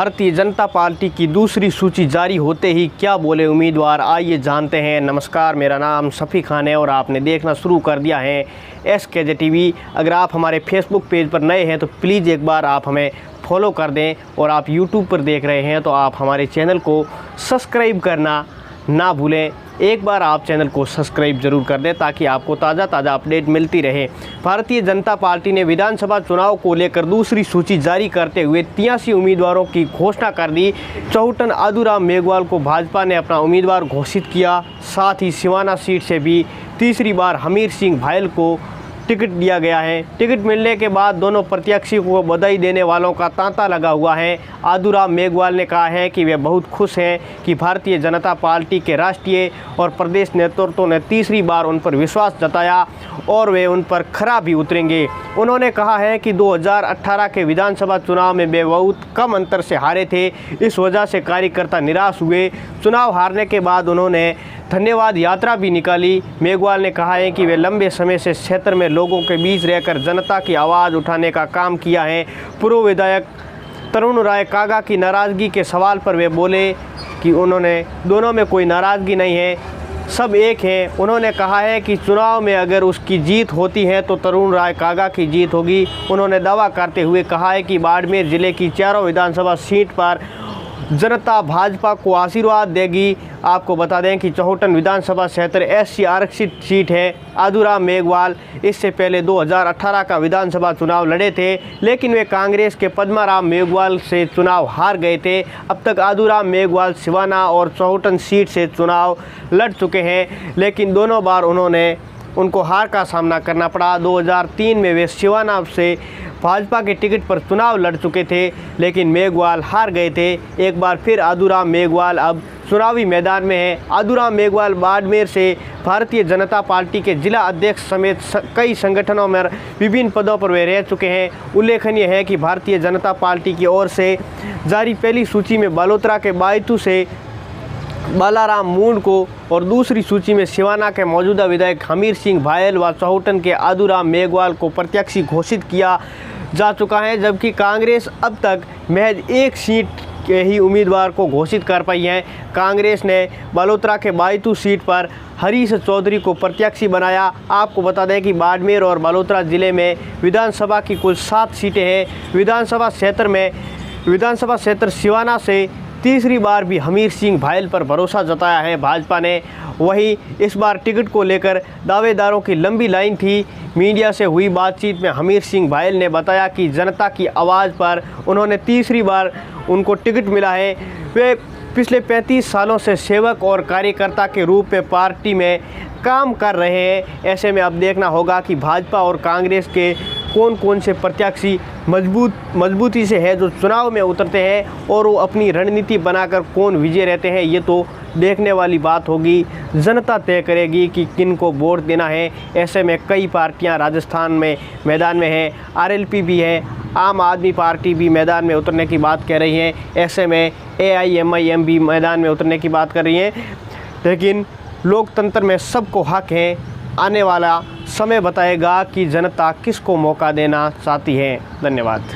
Bharatiya Janata party की दूसरी सूची जारी होते ही क्या बोले उम्मीदवार, आइए जानते हैं। नमस्कार, मेरा नाम शफी खान है और आपने देखना शुरू कर दिया है SKJ TV। अगर आप हमारे फेसबुक पेज पर नए हैं तो प्लीज़ एक बार आप हमें फॉलो कर दें, और आप यूट्यूब पर देख रहे हैं तो आप हमारे चैनल को सब्सक्राइब करना ना भूलें। एक बार आप चैनल को सब्सक्राइब जरूर कर दें ताकि आपको ताज़ा अपडेट मिलती रहे। भारतीय जनता पार्टी ने विधानसभा चुनाव को लेकर दूसरी सूची जारी करते हुए 83 उम्मीदवारों की घोषणा कर दी। चौहटन आदूराम मेघवाल को भाजपा ने अपना उम्मीदवार घोषित किया। साथ ही सिवाना सीट से भी तीसरी बार हमीर सिंह भायल को टिकट दिया गया है। टिकट मिलने के बाद दोनों प्रत्याशी को बधाई देने वालों का तांता लगा हुआ है। आदूराम मेघवाल ने कहा है कि वे बहुत खुश हैं कि भारतीय जनता पार्टी के राष्ट्रीय और प्रदेश नेतृत्व ने तीसरी बार उन पर विश्वास जताया और वे उन पर खरा भी उतरेंगे। उन्होंने कहा है कि 2018 के विधानसभा चुनाव में वे बहुत कम अंतर से हारे थे, इस वजह से कार्यकर्ता निराश हुए। चुनाव हारने के बाद उन्होंने धन्यवाद यात्रा भी निकाली। मेघवाल ने कहा है कि वे लंबे समय से क्षेत्र में लोगों के बीच रहकर जनता की आवाज़ उठाने का काम किया है। पूर्व विधायक तरुण राय कागा की नाराज़गी के सवाल पर वे बोले कि उन्होंने दोनों में कोई नाराज़गी नहीं है, सब एक हैं। उन्होंने कहा है कि चुनाव में अगर उसकी जीत होती है तो तरुण राय कागा की जीत होगी। उन्होंने दावा करते हुए कहा है कि बाड़मेर जिले की चारों विधानसभा सीट पर जनता भाजपा को आशीर्वाद देगी। आपको बता दें कि चौहटन विधानसभा क्षेत्र SC आरक्षित सीट है। आदूराम मेघवाल इससे पहले 2018 का विधानसभा चुनाव लड़े थे, लेकिन वे कांग्रेस के पद्माराम मेघवाल से चुनाव हार गए थे। अब तक आदूराम मेघवाल सिवाना और चौहटन सीट से चुनाव लड़ चुके हैं, लेकिन दोनों बार उनको हार का सामना करना पड़ा। 2003 में वे सिवाना से भाजपा के टिकट पर चुनाव लड़ चुके थे, लेकिन मेघवाल हार गए थे। एक बार फिर आदूराम मेघवाल अब चुनावी मैदान में है। आदूराम मेघवाल बाड़मेर से भारतीय जनता पार्टी के जिला अध्यक्ष समेत कई संगठनों में विभिन्न पदों पर वे रह चुके हैं। उल्लेखनीय है कि भारतीय जनता पार्टी की ओर से जारी पहली सूची में बालोतरा के बायतू से बालाराम मूंड को और दूसरी सूची में सिवाना के मौजूदा विधायक हमीर सिंह भायल व चौहटन के आदूराम मेघवाल को प्रत्याशी घोषित किया जा चुका है, जबकि कांग्रेस अब तक महज एक सीट के ही उम्मीदवार को घोषित कर पाई है। कांग्रेस ने बालोतरा के बायतू सीट पर हरीश चौधरी को प्रत्याशी बनाया। आपको बता दें कि बाड़मेर और बालोतरा जिले में विधानसभा की कुल 7 सीटें हैं। विधानसभा क्षेत्र सिवाना से तीसरी बार भी हमीर सिंह भायल पर भरोसा जताया है भाजपा ने। वहीं इस बार टिकट को लेकर दावेदारों की लंबी लाइन थी। मीडिया से हुई बातचीत में हमीर सिंह भायल ने बताया कि जनता की आवाज़ पर उन्होंने तीसरी बार उनको टिकट मिला है। वे पिछले 35 सालों से सेवक और कार्यकर्ता के रूप में पार्टी में काम कर रहे हैं। ऐसे में अब देखना होगा कि भाजपा और कांग्रेस के कौन से प्रत्याशी मजबूती से है जो चुनाव में उतरते हैं, और वो अपनी रणनीति बनाकर कौन विजय रहते हैं। ये तो देखने वाली बात होगी, जनता तय करेगी कि किन को वोट देना है। ऐसे में कई पार्टियां राजस्थान में मैदान में हैं, RLP भी है, आम आदमी पार्टी भी मैदान में उतरने की बात कह रही है। ऐसे में AIMIM भी मैदान में उतरने की बात कर रही है। लेकिन लोकतंत्र में सबको हक है। आने वाला समय बताएगा कि जनता किसको मौका देना चाहती है। धन्यवाद।